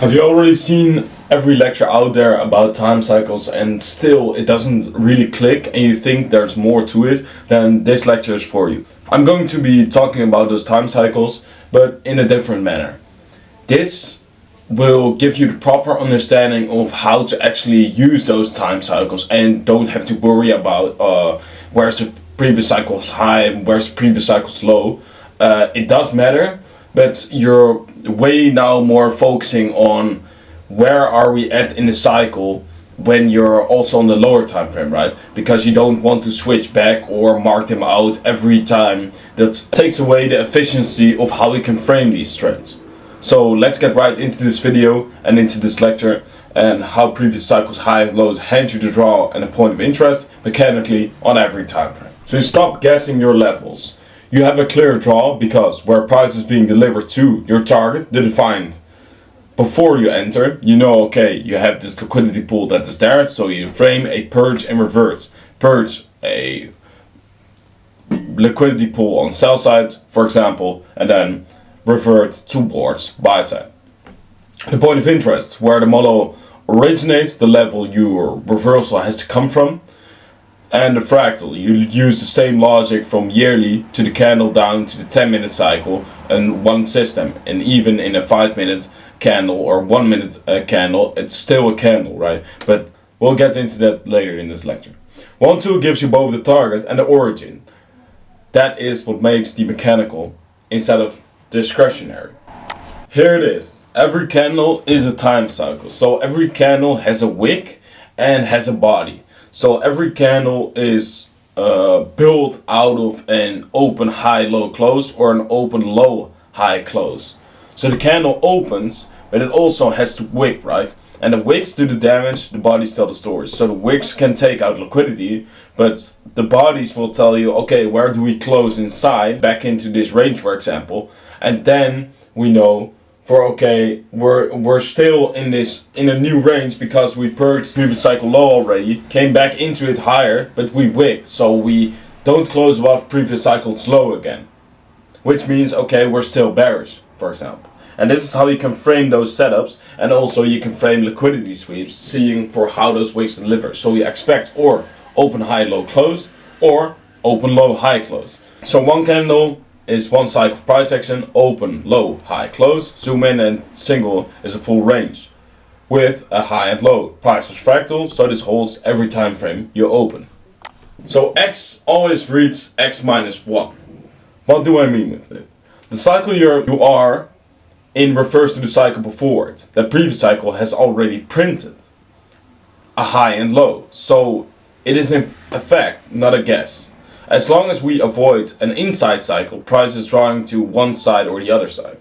Have you already seen every lecture out there about time cycles and still it doesn't really click and you think there's more to it? Then this lecture is for you. I'm going to be talking about those time cycles, but in a different manner. This will give you the proper understanding of how to actually use those time cycles and don't have to worry about where's the previous cycles high and where's the previous cycles low. It does matter, but you're way now more focusing on where are we at in the cycle when you're also on the lower time frame, right? Because you don't want to switch back or mark them out every time. That takes away the efficiency of how we can frame these trades. So let's get right into this video and into this lecture and how previous cycles high and lows hand you the draw and a point of interest mechanically on every time frame. So you stop guessing your levels. You have a clear draw because where price is being delivered to your target, the defined. Before you enter, you know, okay, you have this liquidity pool that is there, so you frame a purge and revert. Purge a liquidity pool on sell side, for example, and then revert towards buy side. The point of interest, where the model originates, the level your reversal has to come from. And the fractal, you use the same logic from yearly to the candle down to the 10-minute cycle in one system. And even in a 5-minute candle or 1-minute candle, it's still a candle, right? But we'll get into that later in this lecture. One tool gives you both the target and the origin. That is what makes the mechanical instead of discretionary. Here it is. Every candle is a time cycle. So every candle has a wick and has a body. So every candle is built out of an open high low close or an open low high close. So the candle opens, but it also has to wick, right? And the wicks do the damage, the bodies tell the story. So the wicks can take out liquidity, but the bodies will tell you, okay, where do we close inside, back into this range, for example. And then we know for okay, we're still in a new range because we purged previous cycle low already, came back into it higher, but we wicked, so we don't close above previous cycle's low again. Which means okay, we're still bearish, for example. And this is how you can frame those setups, and also you can frame liquidity sweeps, seeing for how those wicks deliver. So you expect or open high low close or open low high close. So one candle is one cycle of price action, open, low, high, close, zoom in, and single is a full range with a high and low. Price is fractal, so this holds every time frame you open. So X always reads X minus 1. What do I mean with it? The cycle you are in refers to the cycle before it. The previous cycle has already printed a high and low, so it is in effect not a guess. As long as we avoid an inside cycle, price is drawing to one side or the other side.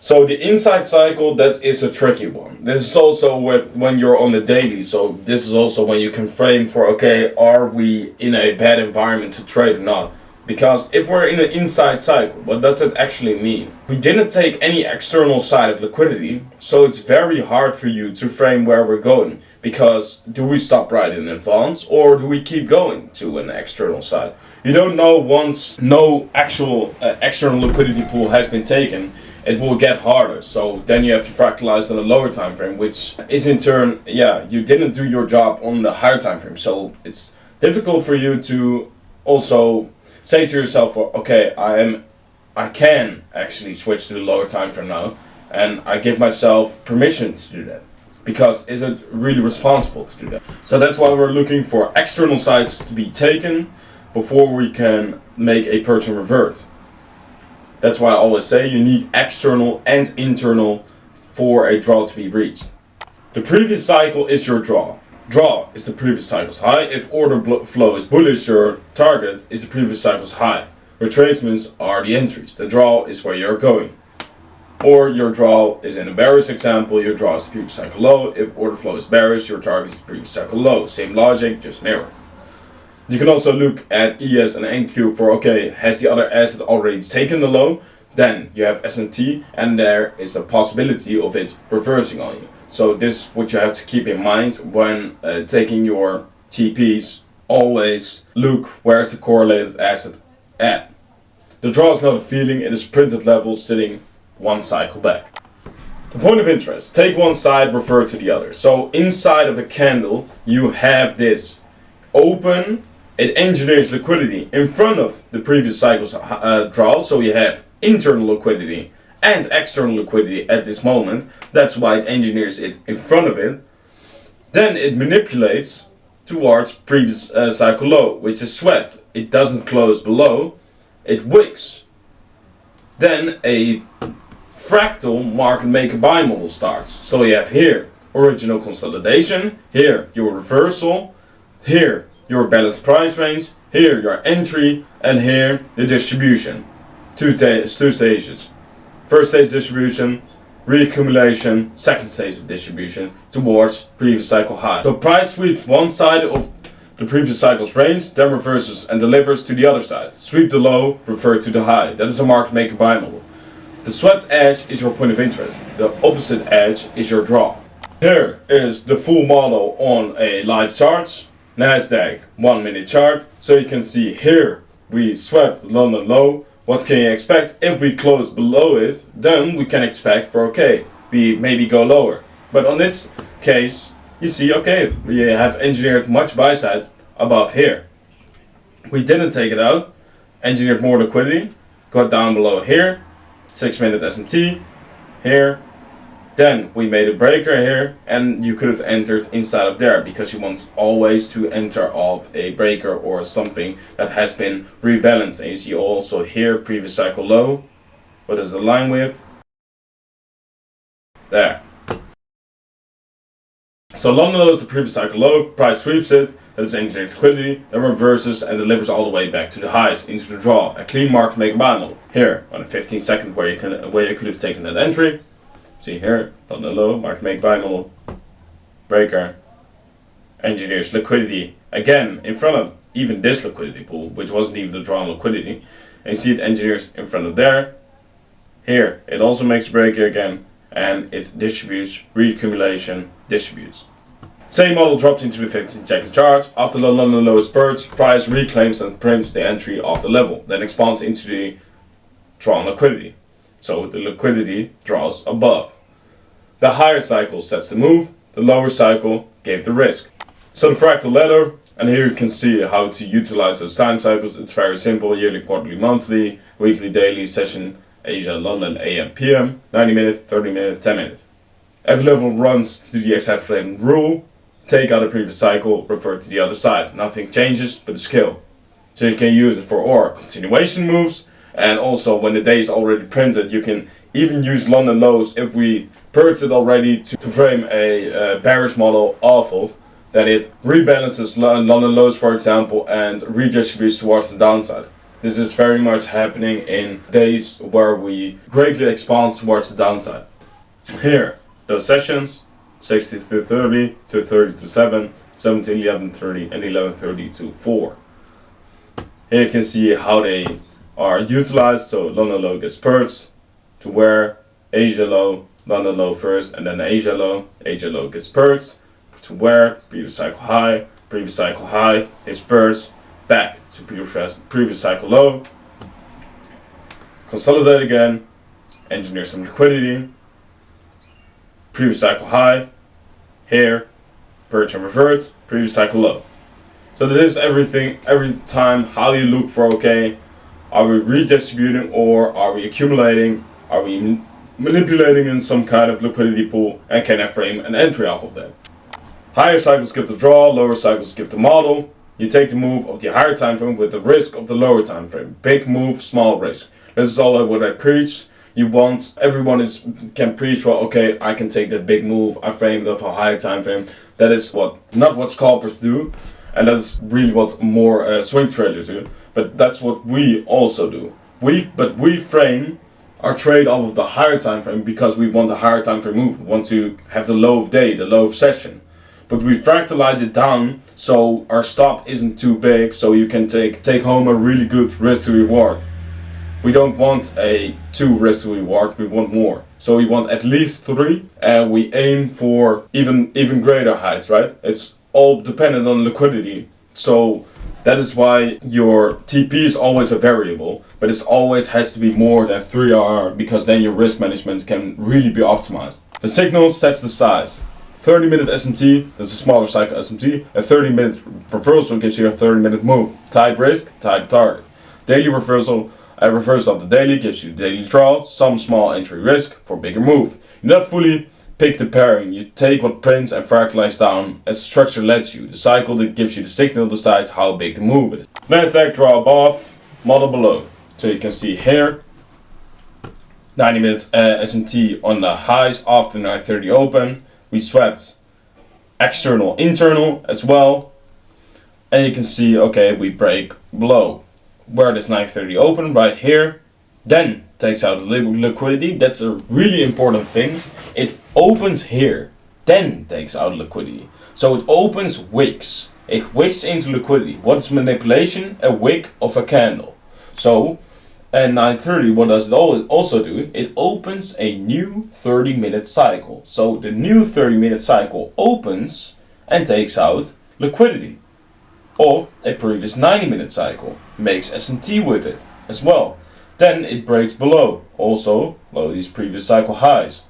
So the inside cycle, that is a tricky one. This is also when you're on the daily. So this is also when you can frame for, okay, are we in a bad environment to trade or not? Because if we're in an inside cycle, what does it actually mean? We didn't take any external side of liquidity, so it's very hard for you to frame where we're going. Because do we stop right in advance or do we keep going to an external side? You don't know once no actual external liquidity pool has been taken, it will get harder. So then you have to fractalize on a lower time frame, which is in turn, you didn't do your job on the higher time frame. So it's difficult for you to also say to yourself, okay, I can actually switch to the lower time frame now, and I give myself permission to do that. Because is it really responsible to do that? So that's why we're looking for external sides to be taken before we can make a purge and revert. That's why I always say you need external and internal for a draw to be reached. The previous cycle is your draw. Draw is the previous cycle's high. If order flow is bullish, your target is the previous cycle's high. Retracements are the entries. The draw is where you're going. Or your draw is in a bearish example, your draw is the previous cycle low. If order flow is bearish, your target is the previous cycle low. Same logic, just mirrored. You can also look at ES and NQ for, okay, has the other asset already taken the low? Then you have S&T, and there is a possibility of it reversing on you. So this is what you have to keep in mind when taking your TPs. Always look where's the correlated asset at. The draw is not a feeling, it is printed levels sitting one cycle back. The point of interest, take one side, refer to the other. So inside of a candle, you have this open, it engineers liquidity in front of the previous cycle's draw, so you have internal liquidity and external liquidity at this moment. That's why it engineers it in front of it. Then it manipulates towards previous cycle low, which is swept. It doesn't close below, it wicks. Then a fractal market maker buy model starts. So you have here original consolidation, here your reversal, here your balanced price range, here your entry, and here the distribution. Two stages. First stage distribution, reaccumulation, second stage of distribution towards previous cycle high. So price sweeps one side of the previous cycle's range, then reverses and delivers to the other side. Sweep the low, revert to the high. That is a market maker buy model. The swept edge is your point of interest. The opposite edge is your draw. Here is the full model on a live chart. Nasdaq 1 minute chart. So you can see here we swept London low. What can you expect? If we close below it, then we can expect for okay, we maybe go lower. But on this case, you see okay, we have engineered much buy side above here. We didn't take it out, engineered more liquidity, got down below here, 6 minute S&T, here. Then we made a breaker here, and you could have entered inside of there because you want always to enter off a breaker or something that has been rebalanced. And you see also here previous cycle low. What is the line width? There. So London low is the previous cycle low, price sweeps it, that is engineered liquidity, then reverses and delivers all the way back to the highs into the draw. A clean market maker buy model. Here on a 15-second where you could have taken that entry. See here, London low, market maker buy model, breaker, engineers liquidity again in front of even this liquidity pool, which wasn't even the drawn liquidity. And you see it engineers in front of there. Here it also makes a breaker again, and it distributes, reaccumulation, distributes. Same model dropped into the 15-second chart. After the London low is purged, price reclaims and prints the entry of the level, then expands into the drawn liquidity. So the liquidity draws above. The higher cycle sets the move, the lower cycle gave the risk. So the fractal ladder, and here you can see how to utilize those time cycles. It's very simple, yearly, quarterly, monthly, weekly, daily, session, Asia, London, AM, PM, 90 minutes, 30 minutes, 10 minutes. Every level runs to the extrapolating rule, take out a previous cycle, refer to the other side. Nothing changes but the scale. So you can use it for or continuation moves, and also when the day is already printed, you can even use London lows if we purged it already to frame a bearish model off of, that it rebalances London lows, for example, and redistributes towards the downside. This is very much happening in days where we greatly expand towards the downside. Here, those sessions, 60 to 30, to 30 to 7, 7 to 11:30, and 11:30 to 4. Here you can see how they are utilized. So London low gets purged to where Asia low, London low first, and then Asia low gets purged to where previous cycle high is purged back to previous cycle low, consolidate again, engineer some liquidity, previous cycle high, here, purge and revert, previous cycle low. So that is everything, every time how you look for okay, are we redistributing or are we accumulating, are we manipulating in some kind of liquidity pool, and can I frame an entry off of that. Higher cycles give the draw, lower cycles give the model. You take the move of the higher time frame with the risk of the lower time frame. Big move, small risk. This is all what I preach. Everyone can preach, well, okay, I can take that big move, I frame it off a higher time frame. That is not what scalpers do, and that is really what more swing traders do. But that's what we also do. We frame our trade off of the higher time frame because we want a higher time frame move. We want to have the low of day, the low of session. But we fractalize it down so our stop isn't too big, so you can take home a really good risk to reward. We don't want a 2 risk to reward, we want more. So we want at least 3, and we aim for even greater heights, right? It's all dependent on liquidity. So That is why your TP is always a variable, but it always has to be more than 3R, because then your risk management can really be optimized. The signal sets the size. 30-minute SMT, that's a smaller cycle SMT. A 30-minute reversal gives you a 30-minute move. Tight risk, tight target. Daily reversal, a reversal of the daily gives you daily draw, some small entry risk for bigger move. You not fully pick the pairing, you take what prints and fractalize down as structure lets you. The cycle that gives you the signal decides how big the move is. NASDAQ draw above, model below. So you can see here, 90-minute SMT on the highs after 9:30 open. We swept external, internal as well. And you can see, okay, we break below. Where does 9:30 open? Right here. Then takes out liquidity. That's a really important thing. It opens here, then takes out liquidity. So it opens wicks. It wicks into liquidity. What is manipulation? A wick of a candle. So at 9:30, what does it also do? It opens a new 30-minute cycle. So the new 30-minute cycle opens and takes out liquidity of a previous 90-minute cycle. Makes SMT with it as well. Then it breaks below, also below these previous cycle highs.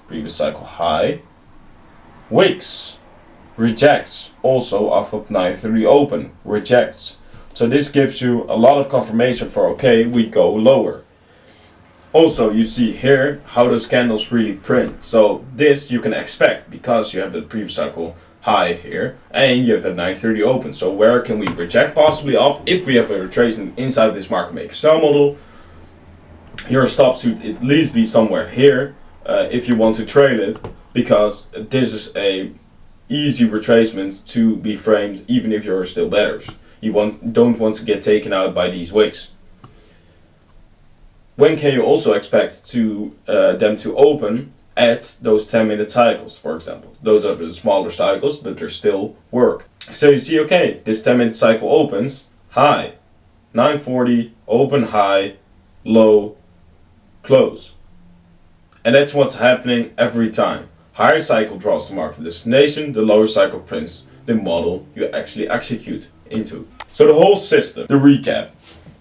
Previous cycle high, wicks, rejects, also after 9:30 open, rejects. So this gives you a lot of confirmation for, okay, we go lower. Also, you see here how those candles really print. So this you can expect because you have the previous cycle high here and you have that 9:30 open. So where can we reject possibly off? If we have a retracement inside this market maker sell model, your stop should at least be somewhere here if you want to trail it, because this is a easy retracement to be framed even if you're still betters. You don't want to get taken out by these wicks. When can you also expect to them to open at those 10-minute cycles, for example? Those are the smaller cycles, but they still work. So you see, okay, this 10-minute cycle opens, high, 9:40, open high, low, close. And that's what's happening every time. Higher cycle draws the market destination, the lower cycle prints the model you actually execute into. So the whole system, the recap.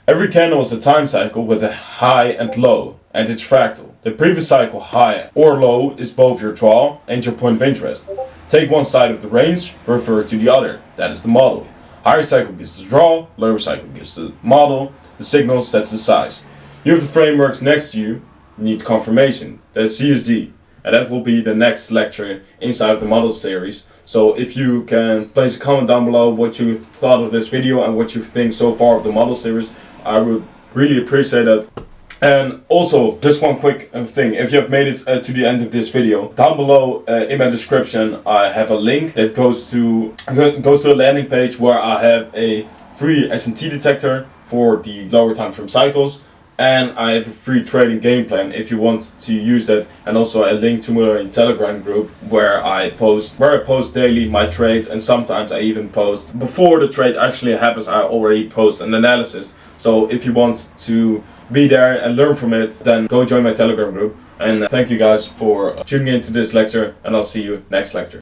Every candle is a time cycle with a high and low, and it's fractal. The previous cycle high or low is both your draw and your point of interest. Take one side of the range, refer to the other. That is the model. Higher cycle gives the draw, lower cycle gives the model, the signal sets the size. You have the frameworks next to you, need confirmation. That's CSD. And that will be the next lecture inside of the model series. So if you can place a comment down below what you thought of this video and what you think so far of the model series, I would really appreciate that. And also, just one quick thing, if you have made it to the end of this video, down below in my description I have a link that goes to a landing page where I have a free SMT detector for the lower time frame cycles. And I have a free trading game plan if you want to use that, and also a link to my Telegram group where I post daily my trades, and sometimes I even post before the trade actually happens. I already post an analysis. So if you want to be there and learn from it, then go join my Telegram group. And thank you guys for tuning into this lecture, and I'll see you next lecture.